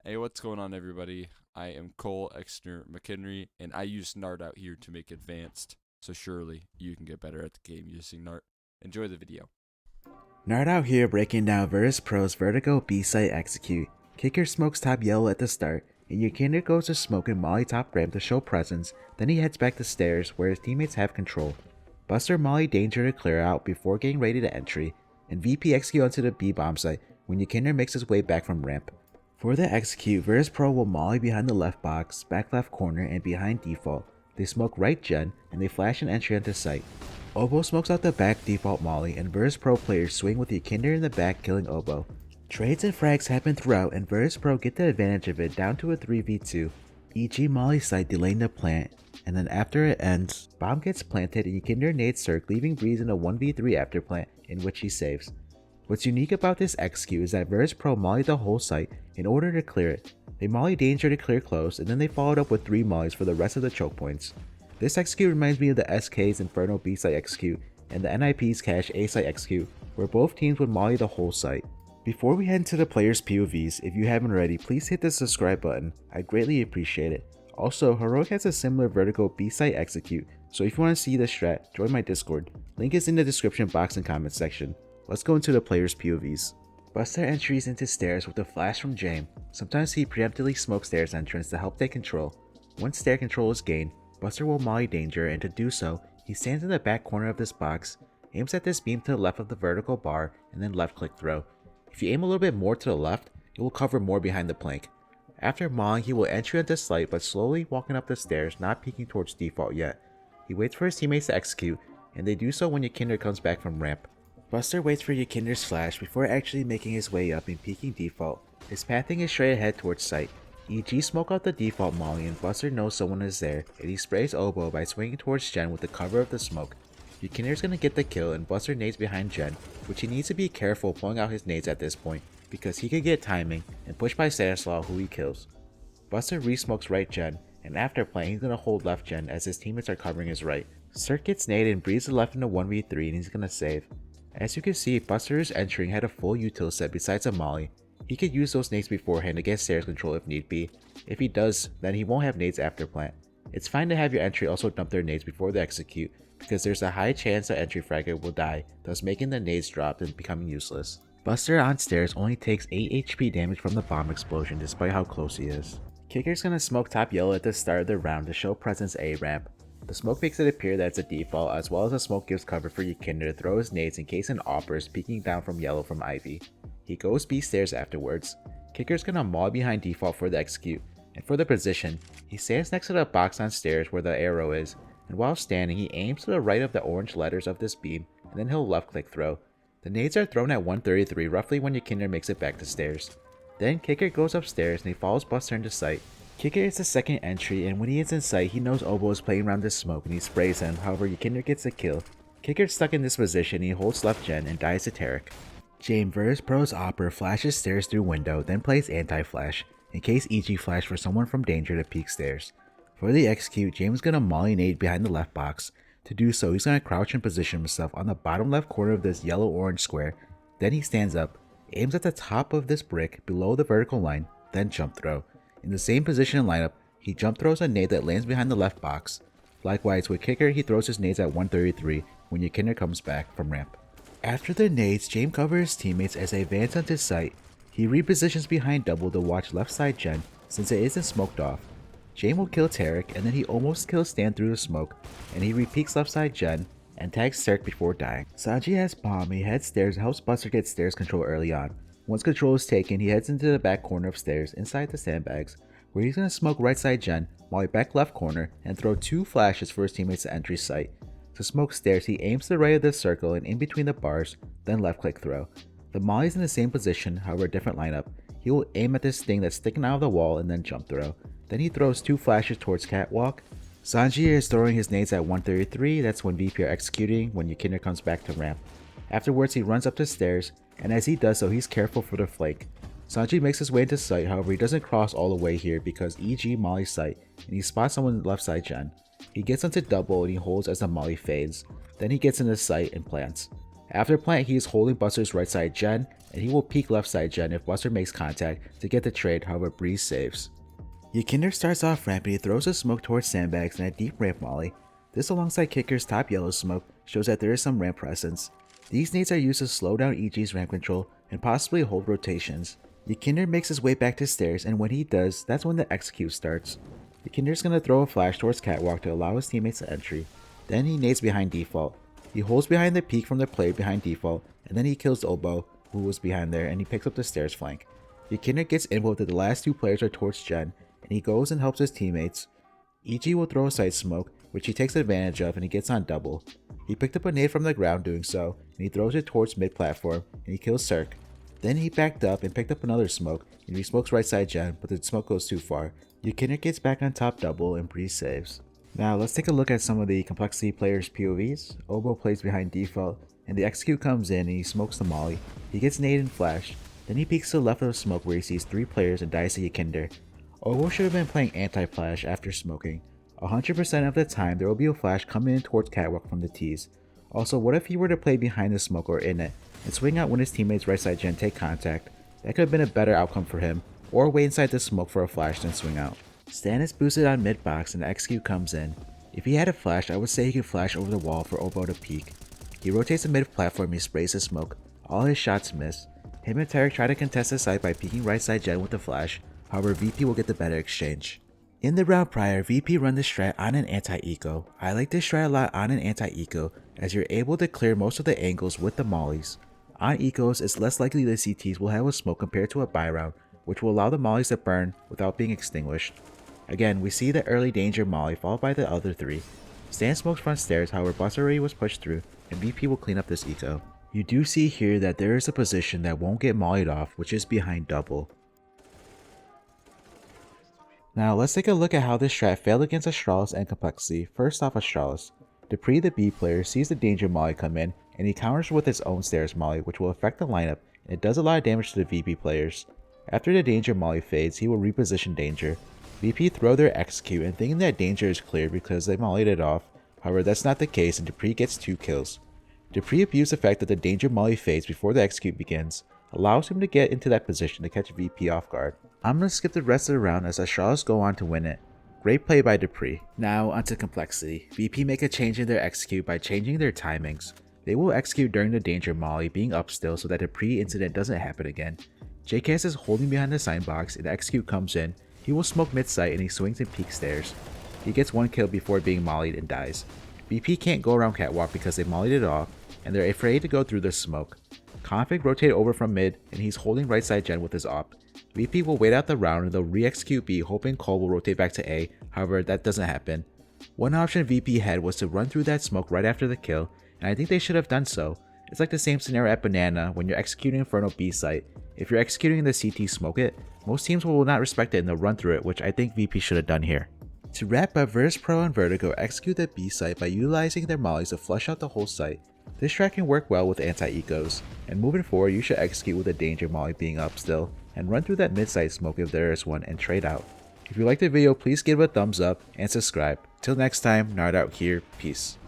Hey, what's going on, everybody? I am Cole xner McHenry, and I use NartOutHere to make advanced. So surely you can get better at the game using Nart. Enjoy the video. NartOutHere breaking down Virtus.Pro's Vertigo B-Site Execute. Kicker smokes top yellow at the start, and YEKINDAR goes to smoke and molly top ramp to show presence, then he heads back to stairs where his teammates have control. Buster molly danger to clear out before getting ready to entry, and VP execute onto the B Bombsite when YEKINDAR makes his way back from ramp. For the execute, Virtus.Pro will molly behind the left box, back left corner, and behind default. They smoke right gen, and they flash an entry onto site. Obo smokes out the back default molly, and Virtus.Pro players swing with YEKINDAR in the back killing Obo. Trades and frags happen throughout, and Virtus.Pro get the advantage of it down to a 3v2. EG molly site delaying the plant, and then after it ends, bomb gets planted and YEKINDAR nades Cirque, leaving Breeze in a 1v3 after plant, in which he saves. What's unique about this execute is that Virtus.Pro mollied the whole site in order to clear it. They molly danger to clear close, and then they followed up with 3 mollies for the rest of the choke points. This execute reminds me of the SK's Inferno B-Site execute and the NIP's Cash A-Site execute, where both teams would molly the whole site. Before we head into the players' POVs, if you haven't already, please hit the subscribe button. I'd greatly appreciate it. Also, Heroic has a similar Vertigo B-Site execute, so if you want to see the strat, join my Discord. Link is in the description box and comment section. Let's go into the players' POVs. Buster entries into stairs with a flash from Jame. Sometimes he preemptively smokes stairs entrance to help take control. Once stair control is gained, Buster will molly danger, and to do so, he stands in the back corner of this box, aims at this beam to the left of the vertical bar, and then left click throw. If you aim a little bit more to the left, it will cover more behind the plank. After mollying, he will entry into slight but slowly walking up the stairs, not peeking towards default yet. He waits for his teammates to execute, and they do so when YEKINDAR comes back from ramp. Buster waits for YEKINDAR's flash before actually making his way up and peeking default. His pathing is straight ahead towards site. EG smoke out the default molly, and Buster knows someone is there, and he sprays Obo by swinging towards Gen with the cover of the smoke. YEKINDAR's gonna get the kill, and Buster nades behind Gen, which he needs to be careful pulling out his nades at this point, because he could get timing and push by Stanislaw, who he kills. Buster re-smokes right Gen, and after playing he's gonna hold left Gen as his teammates are covering his right. Cirque gets naded and breathes the left into 1v3, and he's gonna save. As you can see, Buster's entering had a full util set besides a molly. He could use those nades beforehand to get stairs control if need be. If he does, then he won't have nades after plant. It's fine to have your entry also dump their nades before they execute, because there's a high chance the entry fragger will die, thus making the nades drop and becoming useless. Buster on stairs only takes 8 HP damage from the bomb explosion despite how close he is. Kicker's gonna smoke top yellow at the start of the round to show presence A ramp. The smoke makes it appear that it's a default, as well as the smoke gives cover for YEKINDAR to throw his nades in case an AWP is peeking down from yellow from Ivy. He goes B stairs afterwards. Kicker's gonna maul behind default for the execute, and for the position, he stands next to the box on stairs where the arrow is, and while standing he aims to the right of the orange letters of this beam, and then he'll left click throw. The nades are thrown at 133 roughly when YEKINDAR makes it back to stairs. Then Kicker goes upstairs and he follows Buster into sight. Kicker is the second entry, and when he is in sight, he knows Obo is playing around this smoke and he sprays him, however YEKINDAR gets a kill. Kicker's stuck in this position and he holds left gen and dies to Tarek. Jame Virtus.Pro's Opera flashes stairs through window, then plays anti-flash, in case EG flash for someone from danger to peek stairs. For the execute, Jame's gonna molly nade behind the left box. To do so, he's gonna crouch and position himself on the bottom left corner of this yellow-orange square. Then he stands up, aims at the top of this brick below the vertical line, then jump throw. In the same position and lineup, he jump throws a nade that lands behind the left box. Likewise, with Kicker, he throws his nades at 133 when YEKINDAR comes back from ramp. After the nades, Jame covers his teammates as they advance onto site. He repositions behind double to watch left side gen since it isn't smoked off. Jame will kill Tarek, and then he almost kills Stan through the smoke, and he repeats left side gen and tags Cirque before dying. SANJI has bomb, and he heads stairs and helps Buster get stairs control early on. Once control is taken, he heads into the back corner of stairs inside the sandbags, where he's going to smoke right side gen, molly back left corner, and throw 2 flashes for his teammates to entry site. To smoke stairs, he aims to the right of the circle and in between the bars, then left click throw. The molly's in the same position, however a different lineup. He will aim at this thing that's sticking out of the wall and then jump throw. Then he throws 2 flashes towards catwalk. SANJI is throwing his nades at 133, that's when VP are executing when YEKINDAR comes back to ramp. Afterwards he runs up the stairs, and as he does so he's careful for the flank. SANJI makes his way into sight, however he doesn't cross all the way here because EG mollies sight, and he spots someone left side gen. He gets onto double and he holds as the molly fades, then he gets into sight and plants. After plant, he is holding Buster's right side gen, and he will peek left side gen if Buster makes contact to get the trade, however Breeze saves. YEKINDAR starts off ramp and he throws a smoke towards sandbags and a deep ramp molly. This alongside qikert's top yellow smoke shows that there is some ramp presence. These nades are used to slow down EG's ramp control and possibly hold rotations. YEKINDAR makes his way back to stairs, and when he does, that's when the execute starts. YEKINDAR's gonna throw a flash towards catwalk to allow his teammates to entry. Then he nades behind default. He holds behind the peek from the player behind default, and then he kills Oboe, who was behind there, and he picks up the stairs flank. YEKINDAR gets info that the last two players are towards gen, and he goes and helps his teammates. EG will throw a side smoke, which he takes advantage of, and he gets on double. He picked up a nade from the ground doing so, and he throws it towards mid platform, and he kills Cirque. Then he backed up and picked up another smoke, and he smokes right side gen, but the smoke goes too far. YEKINDAR gets back on top double, and Breeze saves. Now let's take a look at some of the complexity players' POVs. Oboe plays behind default, and the execute comes in and he smokes the molly. He gets nade and flash. Then he peeks to the left of the smoke where he sees 3 players and dies to YEKINDAR. Oboe should have been playing anti-flash after smoking. 100% of the time there will be a flash coming in towards catwalk from the tees. Also, what if he were to play behind the smoke or in it, and swing out when his teammates right side gen take contact? That could have been a better outcome for him, or wait inside the smoke for a flash then swing out. Stan is boosted on mid box and the execute comes in. If he had a flash, I would say he could flash over the wall for Oboe to peek. He rotates the mid platform and he sprays the smoke. All his shots miss. Him and Tarek try to contest the site by peeking right side gen with the flash, however VP will get the better exchange. In the round prior, VP run the strat on an anti-eco. I like this strat a lot on an anti-eco as you're able to clear most of the angles with the mollies. On ecos, it's less likely the CTs will have a smoke compared to a buy round, which will allow the mollies to burn without being extinguished. Again, we see the early danger molly followed by the other 3. Stan smokes front stairs, however Buster already was pushed through, and VP will clean up this eco. You do see here that there is a position that won't get mollied off, which is behind double. Now let's take a look at how this strat failed against Astralis and complexity. First off, Astralis. Dupreeh, the B player, sees the danger molly come in, and he counters with his own stairs molly, which will affect the lineup, and it does a lot of damage to the VP players. After the danger molly fades, he will reposition danger. VP throw their execute and thinking that danger is cleared because they mollied it off, however that's not the case and Dupreeh gets 2 kills. Dupreeh abused the fact that the danger molly fades before the execute begins, allows him to get into that position to catch VP off guard. I'm going to skip the rest of the round as Astralis go on to win it. Great play by Dupreeh. Now onto complexity. VP make a change in their execute by changing their timings. They will execute during the danger molly being up still so that the Dupreeh incident doesn't happen again. JKS is holding behind the sign box and the execute comes in. He will smoke mid-site and he swings and peek stairs. He gets 1 kill before being mollied and dies. VP can't go around catwalk because they mollied it off and they're afraid to go through the smoke. Config rotate over from mid and he's holding right side gen with his op. VP will wait out the round and they'll re-execute B hoping Cole will rotate back to A, however that doesn't happen. One option VP had was to run through that smoke right after the kill, and I think they should have done so. It's like the same scenario at Banana when you're executing Inferno B site. If you're executing in the CT smoke it, most teams will not respect it and they'll run through it, which I think VP should have done here. To wrap up, Virtus.Pro and Vertigo execute the B site by utilizing their mollies to flush out the whole site. This strat can work well with anti-ecos, and moving forward you should execute with a danger molly being up still, and run through that mid-site smoke if there is one and trade out. If you liked the video, please give it a thumbs up and subscribe. Till next time, NartOutHere, peace.